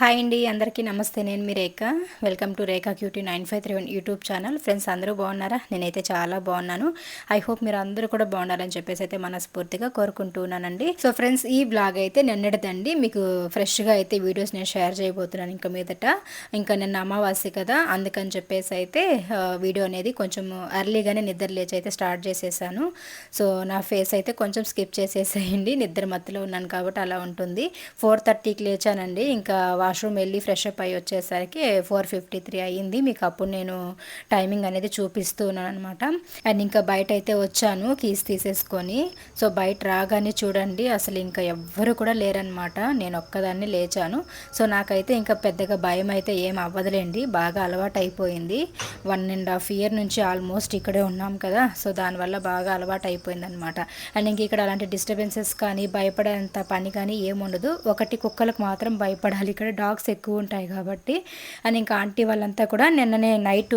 Hi అండి, అందరికీ నమస్తే. నేను మీ Rekha. Welcome to Rekha QT 953 YouTube channel. Friends, అందరూ బాగున్నారా? నేనైతే చాలా బాగున్నాను. ఐ హోప్ మీరు అందరూ కూడా బాగున్నారని చెప్పేసి అయితే మనస్ఫూర్తిగా కోరుకుంటున్నానండి. సో ఫ్రెండ్స్, ఈ బ్లాగ్ అయితే నిన్నటిదండి. మీకు ఫ్రెష్గా అయితే వీడియోస్ నేను షేర్ చేయబోతున్నాను ఇంకా మీదట. ఇంకా నిన్న అమావాస్య కదా, అందుకని చెప్పేసి అయితే వీడియో అనేది కొంచెం ఎర్లీగానే నిద్ర లేచి అయితే స్టార్ట్ చేసేసాను. సో నా ఫేస్ అయితే కొంచెం స్కిప్ చేసేసేయండి, నిద్ర మత్తులో ఉన్నాను కాబట్టి అలా ఉంటుంది. 4:30కి లేచానండి. ఇంకా వాష్రూమ్ వెళ్ళి ఫ్రెష్ అప్ అయ్యి వచ్చేసరికి 4:53 అయ్యింది. మీకు అప్పుడు నేను టైమింగ్ అనేది చూపిస్తూ ఉన్నాను అనమాట. అండ్ ఇంకా బయట అయితే వచ్చాను కీస్ తీసేసుకొని. సో బయట రాగానే చూడండి, అసలు ఇంకా ఎవ్వరు కూడా లేరనమాట. నేను ఒక్కదాన్ని లేచాను. సో నాకైతే ఇంకా పెద్దగా భయం అయితే ఏం అవ్వదులేండి, బాగా అలవాటు అయిపోయింది. 1.5 ఇయర్ నుంచి ఆల్మోస్ట్ ఇక్కడే ఉన్నాం కదా, సో దానివల్ల బాగా అలవాటు అయిపోయింది అనమాట. అండ్ ఇంక ఇక్కడ అలాంటి డిస్టర్బెన్సెస్ కానీ భయపడేంత పని కానీ ఏముండదు. ఒకటి, కుక్కలకు మాత్రం భయపడాలి, ఇక్కడ డాగ్స్ ఎక్కువ ఉంటాయి కాబట్టి. అని ఇంకా ఆంటీ వాళ్ళంతా కూడా నిన్ననే నైట్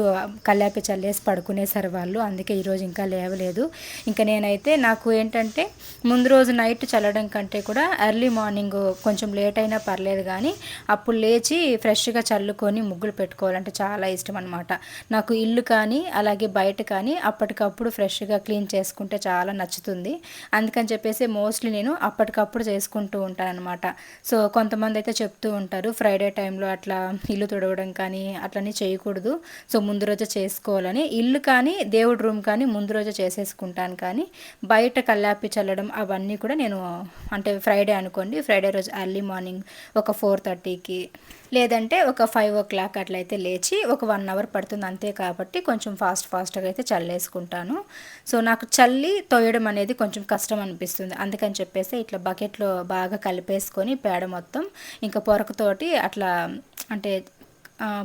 కల్లాపి చల్లేసి పడుకునేసారు వాళ్ళు, అందుకే ఈరోజు ఇంకా లేవలేదు. ఇంకా నేనైతే నాకు ఏంటంటే ముందు రోజు నైట్ చల్లడం కంటే కూడా ఎర్లీ మార్నింగ్ కొంచెం లేట్ అయినా పర్లేదు కానీ అప్పుడు లేచి ఫ్రెష్గా చల్లుకొని ముగ్గులు పెట్టుకోవాలంటే చాలా ఇష్టం అనమాట నాకు. ఇల్లు కానీ అలాగే బయట కానీ అప్పటికప్పుడు ఫ్రెష్గా క్లీన్ చేసుకుంటే చాలా నచ్చుతుంది. అందుకని చెప్పేసి మోస్ట్లీ నేను అప్పటికప్పుడు చేసుకుంటూ ఉంటాను అనమాట. సో కొంతమంది అయితే చెప్తూ ఉంటారు, ఫ్రైడే టైంలో అట్లా ఇల్లు తుడవడం కానీ అట్లనే చేయకూడదు, సో ముందు రోజే చేసుకోవాలని. ఇల్లు కానీ దేవుడి రూమ్ కానీ ముందు రోజే చేసేసుకుంటాను, కానీ బయట కల్లాపి చల్లడం అవన్నీ కూడా నేను అంటే ఫ్రైడే అనుకోండి, ఫ్రైడే రోజు ఎర్లీ మార్నింగ్ ఒక 4:30కి లేదంటే ఒక 5 o'clock అట్లయితే లేచి ఒక 1 hour పడుతుంది అంతే, కాబట్టి కొంచెం ఫాస్ట్గా అయితే చల్లేసుకుంటాను. సో నాకు చల్లి తోయడం అనేది కొంచెం కష్టం అనిపిస్తుంది, అందుకని చెప్పేసి ఇట్లా బకెట్లో బాగా కలిపేసుకొని పేడ మొత్తం ఇంకా పొరకతోటి అట్లా అంటే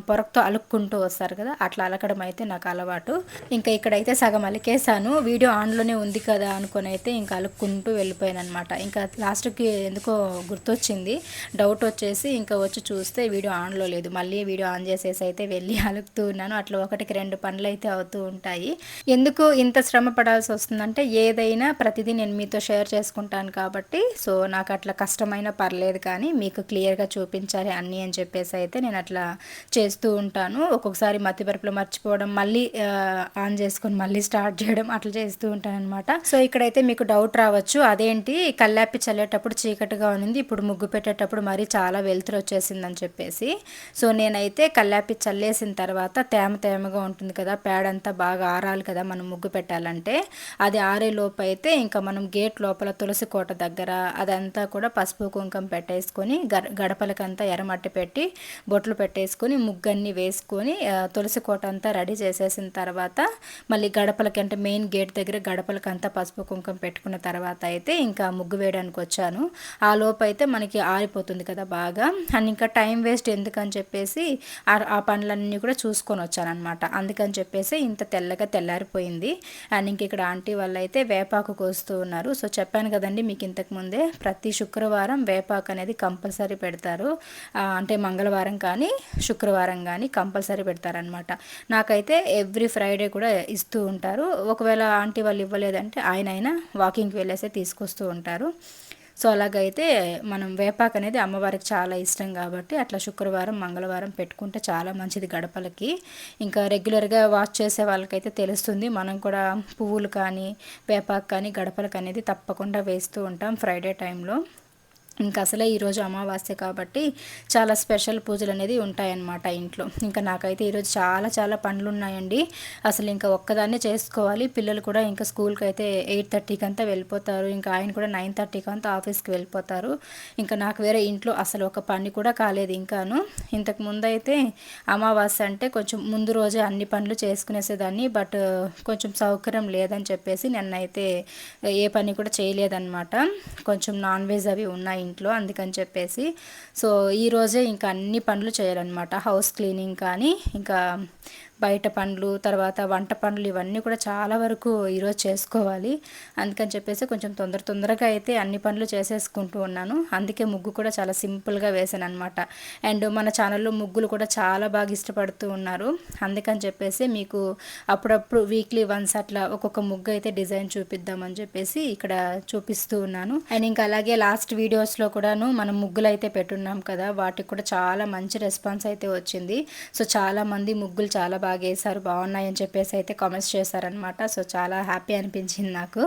పొరకతో అలుక్కుంటూ వస్తారు కదా, అట్లా అలకడం అయితే నాకు అలవాటు. ఇంకా ఇక్కడైతే సగం అలికేసాను, వీడియో ఆన్లోనే ఉంది కదా అనుకొని అయితే ఇంకా అలుక్కుంటూ వెళ్ళిపోయాను అనమాట. ఇంకా లాస్ట్కి ఎందుకో గుర్తొచ్చింది, డౌట్ వచ్చేసి ఇంకా వచ్చి చూస్తే వీడియో ఆన్లో లేదు. మళ్ళీ వీడియో ఆన్ చేసేసి అయితే వెళ్ళి అలుకుతూ ఉన్నాను. అట్లా ఒకటికి 2 పనులు అయితే అవుతూ ఉంటాయి. ఎందుకు ఇంత శ్రమ పడాల్సి వస్తుందంటే ఏదైనా ప్రతిదీ నేను మీతో షేర్ చేసుకుంటాను కాబట్టి. సో నాకు అట్లా కష్టమైనా పర్లేదు కానీ మీకు క్లియర్గా చూపించాలి అన్నీ అని చెప్పేసి అయితే నేను అట్లా చేస్తూ ఉంటాను. ఒక్కొక్కసారి మతిమరుపులో మర్చిపోవడం, మళ్ళీ ఆన్ చేసుకొని మళ్ళీ స్టార్ట్ చేయడం అట్లా చేస్తూ ఉంటాను అనమాట. సో ఇక్కడైతే మీకు డౌట్ రావచ్చు, అదేంటి కల్లాపి చల్లేటప్పుడు చీకటిగా ఉంది, ఇప్పుడు ముగ్గు పెట్టేటప్పుడు మరీ చాలా వెలుతురు వచ్చేసిందని చెప్పేసి. సో నేనైతే కల్లాపి చల్లేసిన తర్వాత తేమగా ఉంటుంది కదా, పేడంతా బాగా ఆరాలి కదా మనం ముగ్గు పెట్టాలంటే. అది ఆరే లోపు అయితే ఇంకా మనం గేట్ లోపల తులసి కోట దగ్గర అదంతా కూడా పసుపు కుంకం పెట్టేసుకొని గడపలకంతా ఎర్రమట్టి పెట్టి బొట్లు పెట్టేసుకొని ముగ్గన్ని వేసుకొని తులసి కోట అంతా రెడీ చేసేసిన తర్వాత మళ్ళీ గడపలకి అంటే మెయిన్ గేట్ దగ్గర గడపలకంతా పసుపు కుంకం పెట్టుకున్న తర్వాత అయితే ఇంకా ముగ్గు వేయడానికి వచ్చాను. ఆ లోపు అయితే మనకి ఆరిపోతుంది కదా బాగా, అండ్ ఇంకా టైం వేస్ట్ ఎందుకని చెప్పేసి ఆ పనులన్నీ కూడా చూసుకొని వచ్చాను అనమాట. అందుకని చెప్పేసి ఇంత తెల్లగా తెల్లారిపోయింది. అండ్ ఇంక ఇక్కడ ఆంటీ వాళ్ళు అయితే వేపాకు కోస్తూ ఉన్నారు. సో చెప్పాను కదండి మీకు ఇంతకుముందే, ప్రతి శుక్రవారం వేపాకు అనేది కంపల్సరీ పెడతారు. అంటే మంగళవారం కానీ శుక్రవారం కానీ కంపల్సరీ పెడతారనమాట. నాకైతే ఎవ్రీ ఫ్రైడే కూడా ఇస్తూ ఉంటారు. ఒకవేళ ఆంటీ వాళ్ళు ఇవ్వలేదంటే ఆయన వాకింగ్కి వెళ్ళేసి తీసుకొస్తూ ఉంటారు. సో అలాగైతే మనం వేపాకు అనేది అమ్మవారికి చాలా ఇష్టం కాబట్టి అట్లా శుక్రవారం మంగళవారం పెట్టుకుంటే చాలా మంచిది గడపలకి. ఇంకా రెగ్యులర్గా వాచ్ చేసే వాళ్ళకైతే తెలుస్తుంది, మనం కూడా పువ్వులు కానీ వేపాకు కానీ గడపలకు అనేది తప్పకుండా వేస్తూ ఉంటాం ఫ్రైడే టైంలో. ఇంకా అసలే ఈరోజు అమావాస్య కాబట్టి చాలా స్పెషల్ పూజలు అనేది ఉంటాయన్నమాట ఇంట్లో. ఇంకా నాకైతే ఈరోజు చాలా పనులు ఉన్నాయండి. అసలు ఇంకా ఒక్కదాన్నే చేసుకోవాలి. పిల్లలు కూడా ఇంకా స్కూల్కి అయితే 8:30కి అంతా వెళ్ళిపోతారు. ఇంకా ఆయన కూడా 9:30కి అంతా ఆఫీస్కి వెళ్ళిపోతారు. ఇంకా నాకు వేరే ఇంట్లో అసలు ఒక పని కూడా కాలేదు ఇంకాను. ఇంతకు ముందు అయితే అమావాస్య అంటే కొంచెం ముందు రోజే అన్ని పనులు చేసుకునేసేదాన్ని, బట్ కొంచెం సౌకర్యం లేదని చెప్పేసి నిన్నైతే ఏ పని కూడా చేయలేదన్నమాట. కొంచెం నాన్ వెజ్ అవి ఉన్నాయి ఇంట్లో, అందుకని చెప్పేసి. సో ఈరోజే ఇంకా అన్ని పనులు చేయాలన్నమాట. హౌస్ క్లీనింగ్ కానీ ఇంకా బయట పనులు, తర్వాత వంట పనులు ఇవన్నీ కూడా చాలా వరకు ఈరోజు చేసుకోవాలి. అందుకని చెప్పేసి కొంచెం తొందరగా అయితే అన్ని పనులు చేసేసుకుంటూ ఉన్నాను. అందుకే ముగ్గు కూడా చాలా సింపుల్గా వేసాను అనమాట. అండ్ మన ఛానల్లో ముగ్గులు కూడా చాలా బాగా ఇష్టపడుతూ ఉన్నారు. అందుకని చెప్పేసి మీకు అప్పుడప్పుడు వీక్లీ వన్స్ అట్లా ఒక్కొక్క ముగ్గు అయితే డిజైన్ చూపిద్దామని చెప్పేసి ఇక్కడ చూపిస్తూ ఉన్నాను. అండ్ ఇంకా అలాగే లాస్ట్ వీడియోస్లో కూడాను మనం ముగ్గులు అయితే పెట్టున్నాం కదా, వాటికి కూడా చాలా మంచి రెస్పాన్స్ అయితే వచ్చింది. సో చాలా మంది ముగ్గులు చాలా బాగా వేశారు, బాగున్నాయని చెప్పేసి అయితే కామెంట్స్ చేశారనమాట. సో చాలా హ్యాపీ అనిపించింది నాకు.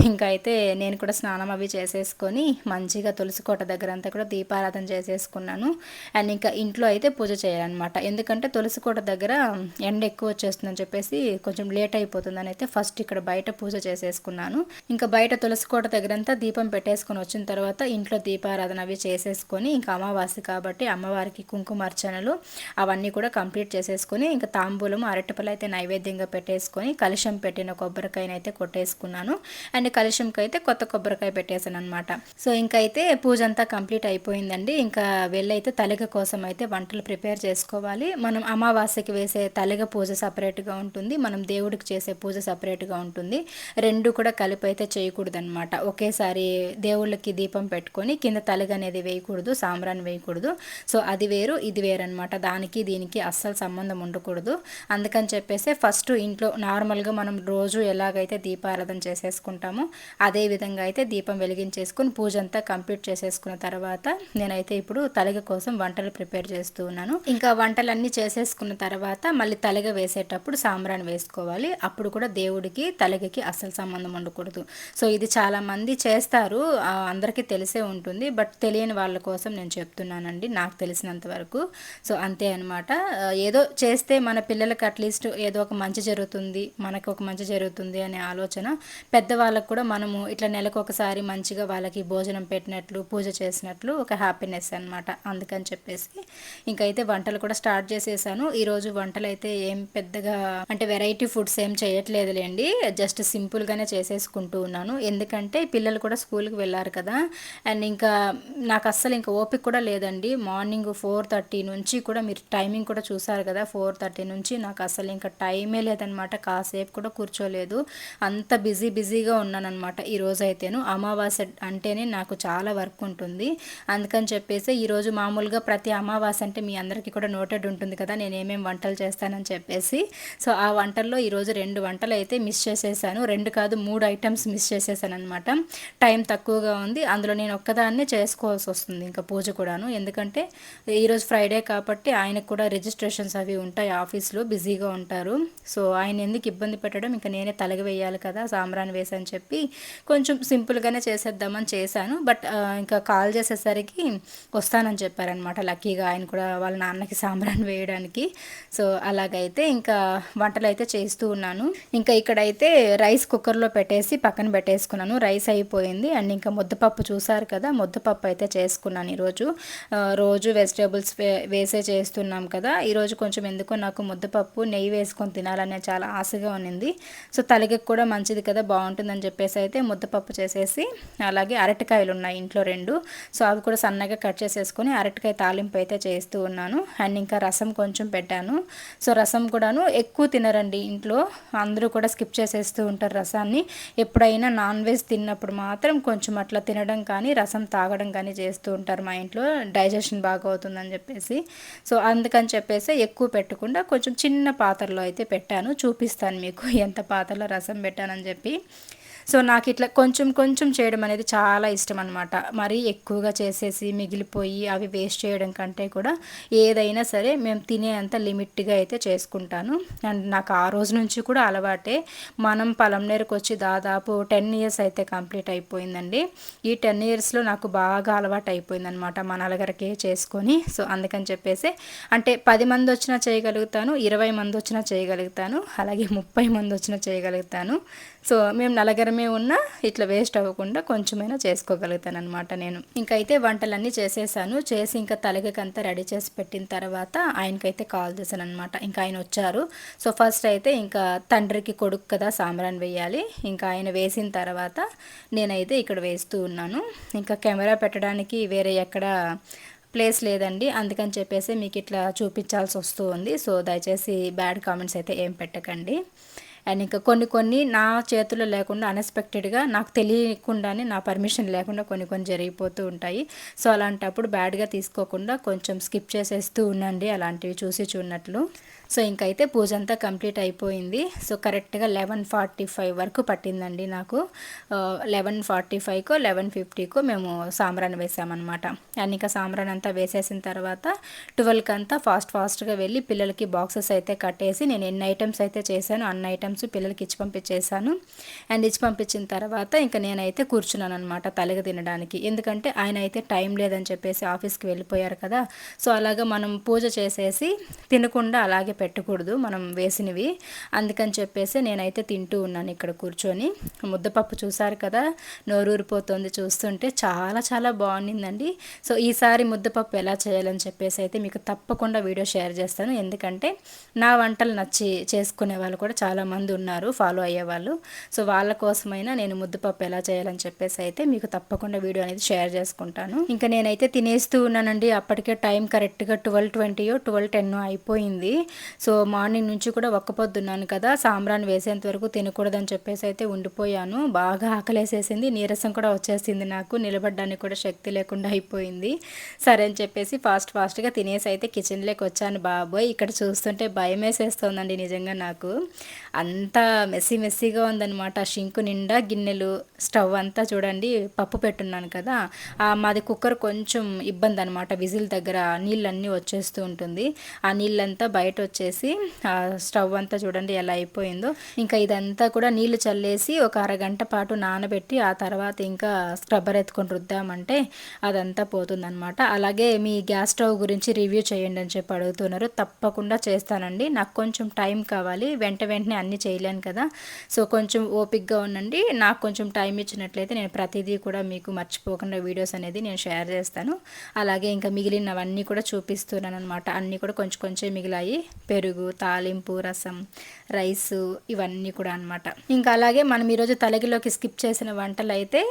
ఇంకా అయితే నేను కూడా స్నానం అవి చేసేసుకొని మంచిగా తులసి కోట దగ్గర అంతా కూడా దీపారాధన చేసేసుకున్నాను. అండ్ ఇంకా ఇంట్లో అయితే పూజ చేయాలన్నమాట. ఎందుకంటే తులసి కోట దగ్గర ఎండ ఎక్కువ వచ్చేస్తుందని చెప్పేసి కొంచెం లేట్ అయిపోతుందని అయితే ఫస్ట్ ఇక్కడ బయట పూజ చేసేసుకున్నాను. ఇంకా బయట తులసి కోట దగ్గర అంతా దీపం పెట్టేసుకొని వచ్చిన తర్వాత ఇంట్లో దీపారాధన అవి చేసేసుకొని ఇంకా అమావాస్య కాబట్టి అమ్మవారికి కుంకుమార్చనలు అవన్నీ కూడా కంప్లీట్ చేసేసుకొని ఇంకా తాంబూలము అరటిపళ్ళు అయితే నైవేద్యంగా పెట్టేసుకొని కలశం పెట్టిన కొబ్బరికాయనైతే కొట్టేసుకున్నాను. అండ్ కలశంకి అయితే కొత్త కొబ్బరికాయ పెట్టేశాను అనమాట. సో ఇంకైతే పూజ అంతా కంప్లీట్ అయిపోయిందండి. ఇంకా వెళ్ళైతే తలిగ కోసం అయితే వంటలు ప్రిపేర్ చేసుకోవాలి. మనం అమావాస్యకి వేసే తలిగ పూజ సపరేట్గా ఉంటుంది, మనం దేవుడికి చేసే పూజ సపరేట్గా ఉంటుంది. రెండు కూడా కలిపి అయితే చేయకూడదు అనమాట. ఒకేసారి దేవుళ్ళకి దీపం పెట్టుకొని కింద తలిగ అనేది వేయకూడదు, సాంబ్రాన్ని వేయకూడదు. సో అది వేరు ఇది వేరు అనమాట. దానికి దీనికి అస్సలు సంబంధం ఉండకూడదు. అందుకని చెప్పేసి ఫస్ట్ ఇంట్లో నార్మల్గా మనం రోజు ఎలాగైతే దీపారాధన చేసేసుకుంటామో అదే విధంగా అయితే దీపం వెలిగించేసుకొని పూజ అంతా కంప్లీట్ చేసేసుకున్న తర్వాత నేనైతే ఇప్పుడు తలిగ కోసం వంటలు ప్రిపేర్ చేస్తూ ఉన్నాను. ఇంకా వంటలన్నీ చేసేసుకున్న తర్వాత మళ్ళీ తలిగ వేసేటప్పుడు సాంబ్రాన్ని వేసుకోవాలి. అప్పుడు కూడా దేవుడికి తలిగకి అస్సలు సంబంధం ఉండకూడదు. సో ఇది చాలా మంది చేస్తారు, అందరికీ తెలిసే ఉంటుంది. బట్ తెలియని వాళ్ళ కోసం నేను చెప్తున్నానండి, నాకు తెలిసినంత వరకు. సో అంతే అనమాట. ఏదో చేస్తే మన పిల్లలకి అట్లీస్ట్ ఏదో ఒక మంచి జరుగుతుంది, మనకు ఒక మంచి జరుగుతుంది అనే ఆలోచన. పెద్దవాళ్ళకు కూడా మనము ఇట్లా నెలకు ఒకసారి మంచిగా వాళ్ళకి భోజనం పెట్టినట్లు పూజ చేసినట్లు ఒక హ్యాపీనెస్ అనమాట. అందుకని చెప్పేసి ఇంకైతే వంటలు కూడా స్టార్ట్ చేసేసాను. ఈరోజు వంటలు అయితే ఏం పెద్దగా అంటే వెరైటీ ఫుడ్స్ ఏం చేయట్లేదులేండి, జస్ట్ సింపుల్గానే చేసేసుకుంటూ ఉన్నాను. ఎందుకంటే పిల్లలు కూడా స్కూల్కి వెళ్ళారు కదా. అండ్ ఇంకా నాకు అస్సలు ఇంకా ఓపిక కూడా లేదండి. మార్నింగ్ 4:30 నుంచి కూడా మీరు టైమింగ్ కూడా చూసారు కదా, 4:30 నుంచి నాకు అసలు ఇంకా టైమే లేదనమాట. కాసేపు కూడా కూర్చోలేదు, అంత బిజీగా ఉన్నానమాట ఈరోజు అయితేను. అమావాస్య అంటేనే నాకు చాలా వర్క్ ఉంటుంది. అందుకని చెప్పేసి ఈరోజు మామూలుగా ప్రతి అమావాస్య అంటే మీ అందరికీ కూడా నోటెడ్ ఉంటుంది కదా నేను ఏమేమి వంటలు చేస్తానని చెప్పేసి. సో ఆ వంటల్లో ఈరోజు 2 వంటలు అయితే మిస్ చేసేసాను. 2 కాదు 3 ఐటమ్స్ మిస్ చేసేసాను అనమాట. టైం తక్కువగా ఉంది, అందులో నేను ఒక్కదాన్నే చేసుకోవాల్సి వస్తుంది ఇంకా పూజ కూడాను. ఎందుకంటే ఈరోజు ఫ్రైడే కాబట్టి ఆయనకు కూడా రిజిస్ట్రేషన్స్ అవి ఉంటాయి, ఆఫీస్లో బిజీగా ఉంటారు. సో ఆయన ఎందుకు ఇబ్బంది పెట్టడం, ఇంకా నేనే తలగ వేయాలి కదా సాంబ్రాన్ని వేసని చెప్పి కొంచెం సింపుల్గానే చేసేద్దామని చేశాను. బట్ ఇంకా కాల్ చేసేసరికి వస్తానని చెప్పారనమాట. లక్కీగా ఆయన కూడా వాళ్ళ నాన్నకి సాంబ్రాన్ని వేయడానికి. సో అలాగైతే ఇంకా వంటలు అయితే చేస్తూ ఉన్నాను. ఇంకా ఇక్కడైతే రైస్ కుక్కర్లో పెట్టేసి పక్కన పెట్టేసుకున్నాను. రైస్ అయిపోయింది. అండ్ ఇంకా ముద్దపప్పు చూసారు కదా, ముద్దపప్పు అయితే చేసుకున్నాను ఈరోజు. రోజు వెజిటేబుల్స్ వేసే చేస్తున్నాం కదా, ఈరోజు కొంచెం ఎందుకో నాకు ముద్దపప్పు నెయ్యి వేసుకొని తినాలనే చాలా ఆశగా ఉన్నింది. సో తలకి కూడా మంచిది కదా, బాగుంటుందని చెప్పేసి అయితే ముద్దపప్పు చేసేసి, అలాగే అరటికాయలు ఉన్నాయి ఇంట్లో 2. సో అవి కూడా సన్నగా కట్ చేసేసుకొని అరటికాయ తాలింపు అయితే చేస్తూ ఉన్నాను. అండ్ ఇంకా రసం కొంచెం పెట్టాను. సో రసం కూడాను ఎక్కువ తినరండి ఇంట్లో, అందరూ కూడా స్కిప్ చేసేస్తూ ఉంటారు రసాన్ని. ఎప్పుడైనా నాన్ వెజ్ తిన్నప్పుడు మాత్రం కొంచెం అట్లా తినడం కానీ రసం తాగడం కానీ చేస్తూ ఉంటారు మా ఇంట్లో, డైజెషన్ బాగా అవుతుందని చెప్పేసి. సో అందుకని చెప్పేసి ఎక్కువ పెట్టకుండా కొంచెం చిన్న పాత్రలో అయితే పెట్టాను. చూపిస్తాను మీకు ఎంత పాత్రలో రసం పెట్టానని చెప్పి. సో నాకు ఇట్లా కొంచెం చేయడం అనేది చాలా ఇష్టం అనమాట. మరీ ఎక్కువగా చేసేసి మిగిలిపోయి అవి వేస్ట్ చేయడం కంటే కూడా ఏదైనా సరే మేము తినే అంత లిమిట్గా అయితే చేసుకుంటాను. అండ్ నాకు ఆ రోజు నుంచి కూడా అలవాటే. మనం పలంనేరుకు వచ్చి దాదాపు 10 ఇయర్స్ అయితే కంప్లీట్ అయిపోయిందండి. ఈ 10 ఇయర్స్లో నాకు బాగా అలవాటు అయిపోయిందనమాట మన నలుగురికే చేసుకొని. సో అందుకని చెప్పేసి అంటే 10 మంది వచ్చినా చేయగలుగుతాను, 20 మంది వచ్చినా చేయగలుగుతాను, అలాగే 30 మంది వచ్చినా చేయగలుగుతాను. సో మేము నలుగురమే ఉన్నా ఇట్లా వేస్ట్ అవ్వకుండా కొంచెమైనా చేసుకోగలుగుతాను అనమాట నేను. ఇంకైతే వంటలన్నీ చేసేసాను. చేసి ఇంకా తలగకంతా రెడీ చేసి పెట్టిన తర్వాత ఆయనకైతే కాల్ చేశాను అనమాట. ఇంకా ఆయన వచ్చారు. సో ఫస్ట్ అయితే ఇంకా తండ్రికి కొడుకు కదా సాంబ్రాన్ని వేయాలి. ఇంకా ఆయన వేసిన తర్వాత నేనైతే ఇక్కడ వేస్తూ ఉన్నాను. ఇంకా కెమెరా పెట్టడానికి వేరే ఎక్కడ ప్లేస్ లేదండి, అందుకని చెప్పేసి మీకు ఇట్లా చూపించాల్సి వస్తూ ఉంది. సో దయచేసి బ్యాడ్ కామెంట్స్ అయితే ఏం పెట్టకండి. అండ్ ఇంకా కొన్ని నా చేతుల్లో లేకుండా అన్ఎక్స్పెక్టెడ్గా నాకు తెలియకుండానే నా పర్మిషన్ లేకుండా కొన్ని జరిగిపోతూ ఉంటాయి. సో అలాంటప్పుడు బ్యాడ్గా తీసుకోకుండా కొంచెం స్కిప్ చేసేస్తూ ఉండండి, అలాంటివి చూసి చూడనట్లు. సో ఇంకైతే పూజ అంతా కంప్లీట్ అయిపోయింది. సో కరెక్ట్గా 11:45 వరకు పట్టిందండి నాకు. 11:45కో 11:50కో మేము సాంబ్రాన్ని వేసామన్నమాట. అండ్ ఇంకా సాంబ్రాన్ అంతా వేసేసిన తర్వాత 12కి అంతా ఫాస్ట్గా వెళ్ళి పిల్లలకి బాక్సెస్ అయితే కట్టేసి నేను ఎన్ని ఐటమ్స్ అయితే చేశాను అన్ని ఐటమ్స్ పిల్లలకి ఇచ్చి పంపించేసాను. అండ్ ఇచ్చి పంపించిన తర్వాత ఇంకా నేనైతే కూర్చున్నాను అనమాట తలగ తినడానికి. ఎందుకంటే ఆయన అయితే టైం లేదని చెప్పేసి ఆఫీస్కి వెళ్ళిపోయారు కదా. సో అలాగా మనం పూజ చేసేసి తినకుండా అలాగే పెట్టకూడదు మనం వేసినవి. అందుకని చెప్పేసి నేనైతే తింటూ ఉన్నాను ఇక్కడ కూర్చొని. ముద్దపప్పు చూసారు కదా, నోరూరిపోతుంది చూస్తుంటే, చాలా చాలా బాగుండిందండి. సో ఈసారి ముద్దపప్పు ఎలా చేయాలని చెప్పేసి అయితే మీకు తప్పకుండా వీడియో షేర్ చేస్తాను. ఎందుకంటే నా వంటలు నచ్చి చేసుకునే వాళ్ళు కూడా చాలామంది ఉన్నారు, ఫాలో అయ్యేవాళ్ళు. సో వాళ్ళ కోసమైనా నేను ముద్దపప్పు ఎలా చేయాలని చెప్పేసి అయితే మీకు తప్పకుండా వీడియో అనేది షేర్ చేసుకుంటాను. ఇంకా నేనైతే తినేస్తూ ఉన్నానండి. అప్పటికే టైం కరెక్ట్గా 12:20 12:10 అయిపోయింది. సో మార్నింగ్ నుంచి కూడా ఒక్క పొద్దున్నాను కదా, సాంబ్రాన్ని వేసేంత వరకు తినకూడదని చెప్పేసి అయితే ఉండిపోయాను. బాగా ఆకలేసేసింది, నీరసం కూడా వచ్చేసింది, నాకు నిలబడడానికి కూడా శక్తి లేకుండా అయిపోయింది. సరే అని చెప్పేసి ఫాస్ట్గా తినేసి అయితే కిచెన్లోకి వచ్చాను. బాబోయ్, ఇక్కడ చూస్తుంటే భయం వేసేస్తుందండి నిజంగా నాకు. అంతా మెస్సీగా ఉందన్నమాట. షింకు నిండా గిన్నెలు, స్టవ్ అంతా చూడండి. పప్పు పెట్టున్నాను కదా, మాది కుక్కర్ కొంచెం ఇబ్బంది అనమాట, విజిల్ దగ్గర నీళ్ళన్నీ వచ్చేస్తూ ఉంటుంది. ఆ నీళ్ళంతా బయట వచ్చేసి స్టవ్ అంతా చూడండి ఎలా అయిపోయిందో. ఇంకా ఇదంతా కూడా నీళ్లు చల్లేసి ఒక అరగంట పాటు నానబెట్టి ఆ తర్వాత ఇంకా స్క్రబ్బర్ ఎత్తుకొని రుద్దామంటే అదంతా పోతుందన్నమాట. అలాగే మీ గ్యాస్ స్టవ్ గురించి రివ్యూ చేయండి అని చెప్పి అడుగుతున్నారు. తప్పకుండా చేస్తానండి, నాకు కొంచెం టైం కావాలి, వెంటనే అన్నీ చేయలేను కదా. సో కొంచెం ఓపిక్గా ఉండండి, నాకు కొంచెం టైం ఇచ్చినట్లయితే నేను ప్రతిదీ కూడా మీకు మర్చిపోకుండా వీడియోస్ అనేది నేను షేర్ చేస్తాను. అలాగే ఇంకా మిగిలినవన్నీ కూడా చూపిస్తున్నాను అనమాట. అన్నీ కూడా కొంచెం మిగిలాయి, పెరుగు, తాలింపు, రసం, రైసు, ఇవన్నీ కూడా అనమాట. ఇంకా అలాగే మనం ఈరోజు తలగిలోకి స్కిప్ చేసిన వంటలు అయితే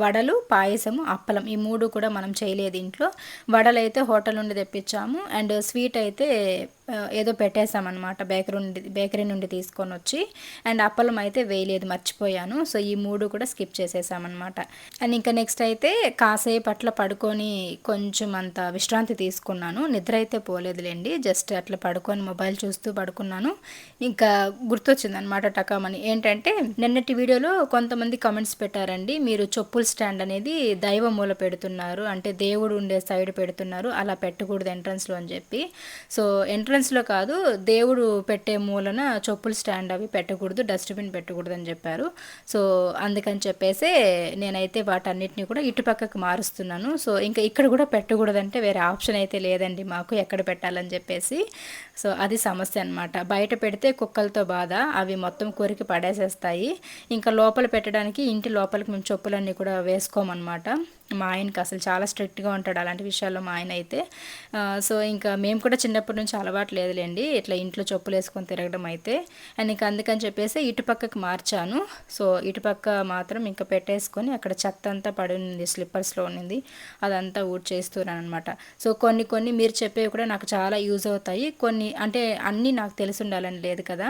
వడలు, పాయసము, అప్పలం, ఈ 3 కూడా మనం చేయలేదు ఇంట్లో. వడలు అయితే హోటల్ నుండి తెప్పించాము. అండ్ స్వీట్ అయితే ఏదో పెట్టేసామన్నమాట, బేకరీ నుండి తీసుకొని వచ్చి. అండ్ అప్పలం అయితే వేయలేదు, మర్చిపోయాను. సో ఈ 3 కూడా స్కిప్ చేసేసామన్నమాట. అండ్ ఇంకా నెక్స్ట్ అయితే కాసేపు అట్లా పడుకొని కొంచెం అంత విశ్రాంతి తీసుకున్నాను. నిద్ర అయితే పోలేదులేండి, జస్ట్ అట్లా పడుకొని మొబైల్ చూస్తూ పడుకున్నాను. ఇంకా గుర్తొచ్చిందనమాట టకామని. ఏంటంటే నిన్నటి వీడియోలో కొంతమంది కమెంట్స్ పెట్టారండి, మీరు చెప్పుల స్టాండ్ అనేది దైవ మూల పెడుతున్నారు, అంటే దేవుడు ఉండే సైడ్ పెడుతున్నారు, అలా పెట్టకూడదు ఎంట్రన్స్లో అని చెప్పి. సో ఎంట్రన్స్లో కాదు, దేవుడు పెట్టే మూలన చెప్పుల స్టాండ్ అవి పెట్టకూడదు, డస్ట్బిన్ పెట్టకూడదు అని చెప్పారు. సో అందుకని చెప్పేసి నేనైతే వాటన్నిటిని కూడా ఇటుపక్కకు మారుస్తున్నాను. సో ఇంకా ఇక్కడ కూడా పెట్టకూడదంటే వేరే ఆప్షన్ అయితే లేదండి మాకు, ఎక్కడ పెట్టాలని చెప్పేసి. సో అది సమస్య అనమాట. బయట పెడితే కుక్కలతో బాధ, అవి మొత్తం కొరికి పడేసేస్తాయి. ఇంకా లోపల పెట్టడానికి ఇంటి లోపలికి మేము చెప్పులన్నీ కూడా వేసుకోమన్నమాట. మా ఆయనకి అసలు చాలా స్ట్రిక్ట్గా ఉంటాడు అలాంటి విషయాల్లో మా ఆయన అయితే. సో ఇంకా మేము కూడా చిన్నప్పటి నుంచి అలవాటు లేదులేండి ఇట్లా ఇంట్లో చెప్పులు వేసుకొని తిరగడం అయితే. అండ్ ఇంకా అందుకని చెప్పేసి ఇటుపక్కకి మార్చాను. సో ఇటుపక్క మాత్రం ఇంకా పెట్టేసుకొని అక్కడ చెత్త అంతా పడి ఉంది, స్లిప్పర్స్లో ఉన్నింది, అదంతా ఊడ్చేస్తున్నాను అనమాట. సో కొన్ని మీరు చెప్పేవి కూడా నాకు చాలా యూజ్ అవుతాయి. కొన్ని అంటే అన్నీ నాకు తెలిసి ఉండాలని లేదు కదా,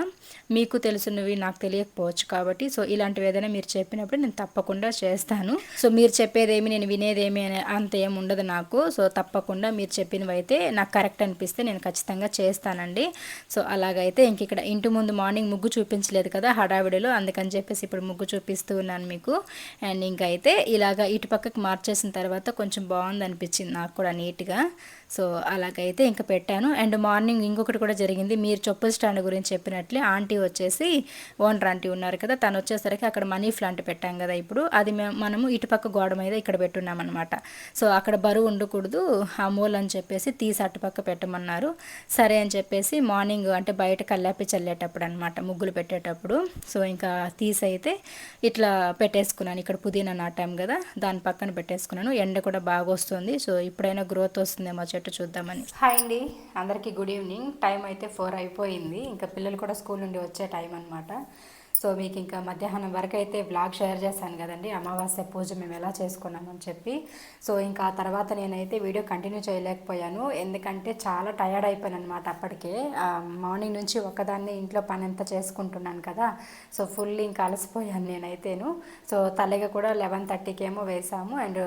మీకు తెలుసున్నవి నాకు తెలియకపోవచ్చు కాబట్టి. సో ఇలాంటివి ఏదైనా మీరు చెప్పినప్పుడు నేను తప్పకుండా చేస్తాను. సో మీరు చెప్పేదేమి నేను వినేదేమి అంత ఏమి ఉండదు నాకు. సో తప్పకుండా మీరు చెప్పినవి అయితే నాకు కరెక్ట్ అనిపిస్తే నేను ఖచ్చితంగా చేస్తానండి. సో అలాగైతే ఇంక ఇక్కడ ఇంటి ముందు మార్నింగ్ ముగ్గు చూపించలేదు కదా హడావిడిలో, అందుకని చెప్పేసి ఇప్పుడు ముగ్గు చూపిస్తూ ఉన్నాను మీకు. అండ్ ఇంకైతే ఇలాగ ఇటు పక్కకి మార్చేసిన తర్వాత కొంచెం బాగుంది అనిపించింది నాకు కూడా నీట్గా. సో అలాగైతే ఇంకా పెట్టాను. అండ్ మార్నింగ్ ఇంకొకటి కూడా జరిగింది, మీరు చెప్పుల స్టాండ్ గురించి చెప్పినట్లే ఆంటీ వచ్చేసి, ఓనర్ ఆంటీ ఉన్నారు కదా, తను వచ్చేసరికి అక్కడ మనీ ప్లాంట్ పెట్టాం కదా ఇప్పుడు, అది మనము ఇటుపక్క గోడ మీద ఇక్కడ పెట్టున్నామన్నమాట. సో అక్కడ బరువు ఉండకూడదు ఆ మూల అని చెప్పేసి తీసి అటుపక్క పెట్టమన్నారు. సరే అని చెప్పేసి మార్నింగ్ అంటే బయట కల్లాపి చల్లేటప్పుడు అనమాట, ముగ్గులు పెట్టేటప్పుడు. సో ఇంకా తీసి అయితే ఇట్లా పెట్టేసుకున్నాను. ఇక్కడ పుదీనా నాటాం కదా, దాని పక్కన పెట్టేసుకున్నాను. ఎండ కూడా బాగా వస్తుంది. సో ఇప్పుడైనా గ్రోత్ వస్తుందేమో చెట్టు చూద్దామని. హాయ్ అండి అందరికీ, గుడ్ ఈవినింగ్. టైం అయితే 4 అయిపోయింది. ఇంకా పిల్లలు కూడా స్కూల్ నుండి వచ్చే టైం అనమాట. సో మీకు ఇంకా మధ్యాహ్నం వరకు అయితే బ్లాగ్ షేర్ చేశాను కదండి, అమావాస్య పూజ మేము ఎలా చేసుకున్నామని చెప్పి. సో ఇంకా ఆ తర్వాత నేనైతే వీడియో కంటిన్యూ చేయలేకపోయాను, ఎందుకంటే చాలా టయర్డ్ అయిపోయాను అనమాట అప్పటికే. మార్నింగ్ నుంచి ఒకదాన్ని ఇంట్లో పని అంతా చేసుకుంటున్నాను కదా, సో ఫుల్ ఇంకా అలసిపోయాను నేనైతేను. సో తలగ కూడా 11:30కి ఏమో వేసాము. అండ్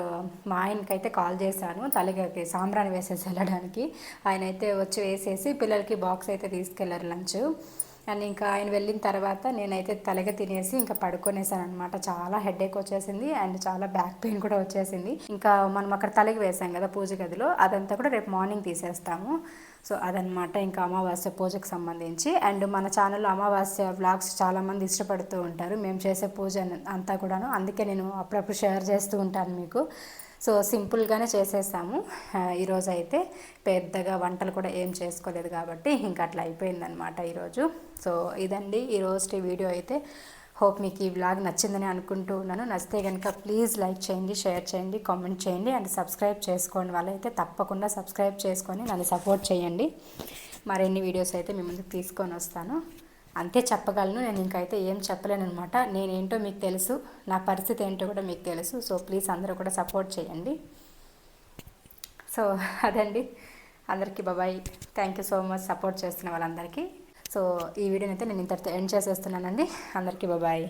మా ఆయనకైతే కాల్ చేశాను తలగకి సాంబ్రాణి వేసేసి వెళ్ళడానికి. ఆయన అయితే వచ్చి వేసేసి పిల్లలకి బాక్స్ అయితే తీసుకెళ్లారు లంచ్. అండ్ ఇంకా ఆయన వెళ్ళిన తర్వాత నేనైతే తలగ తినేసి ఇంకా పడుకొనేసాను అనమాట. చాలా హెడేక్ వచ్చేసింది అండ్ చాలా బ్యాక్ పెయిన్ కూడా వచ్చేసింది. ఇంకా మనం అక్కడ తలగ వేసాం కదా పూజ గదిలో, అదంతా కూడా రేపు మార్నింగ్ తీసేస్తాము. సో అదనమాట ఇంకా అమావాస్య పూజకు సంబంధించి. అండ్ మన ఛానల్లో అమావాస్య వ్లాగ్స్ చాలామంది ఇష్టపడుతూ ఉంటారు, మేము చేసే పూజ అంతా కూడాను. అందుకే నేను అప్పుడప్పుడు షేర్ చేస్తూ ఉంటాను మీకు. సో సింపుల్గానే చేసేసాము ఈరోజు అయితే. పెద్దగా వంటలు కూడా ఏం చేసుకోలేదు కాబట్టి ఇంకా అట్లా అయిపోయిందనమాట ఈరోజు. సో ఇదండి ఈరోజు వీడియో అయితే. హోప్ మీకు ఈ వ్లాగ్ నచ్చిందని అనుకుంటూ ఉన్నాను. నచ్చితే కనుక ప్లీజ్ లైక్ చేయండి, షేర్ చేయండి, కామెంట్ చేయండి అండ్ సబ్స్క్రైబ్ చేసుకోండి. వాళ్ళైతే తప్పకుండా సబ్స్క్రైబ్ చేసుకొని నన్ను సపోర్ట్ చేయండి. మరిన్ని వీడియోస్ అయితే మీ ముందుకు తీసుకొని వస్తాను. అంతే చెప్పగలను, నేను ఇంకైతే ఏం చెప్పలేను అనమాట. నేనేంటో మీకు తెలుసు, నా పరిస్థితి ఏంటో కూడా మీకు తెలుసు. సో ప్లీజ్ అందరూ కూడా సపోర్ట్ చేయండి. సో అదండి, అందరికీ బాబాయ్. Thank you so much support చేస్తున్న వాళ్ళందరికీ. సో ఈ వీడియోని అయితే నేను ఇంతటితో ఎండ్ చేసేస్తున్నానండి. అందరికీ బాబాయ్.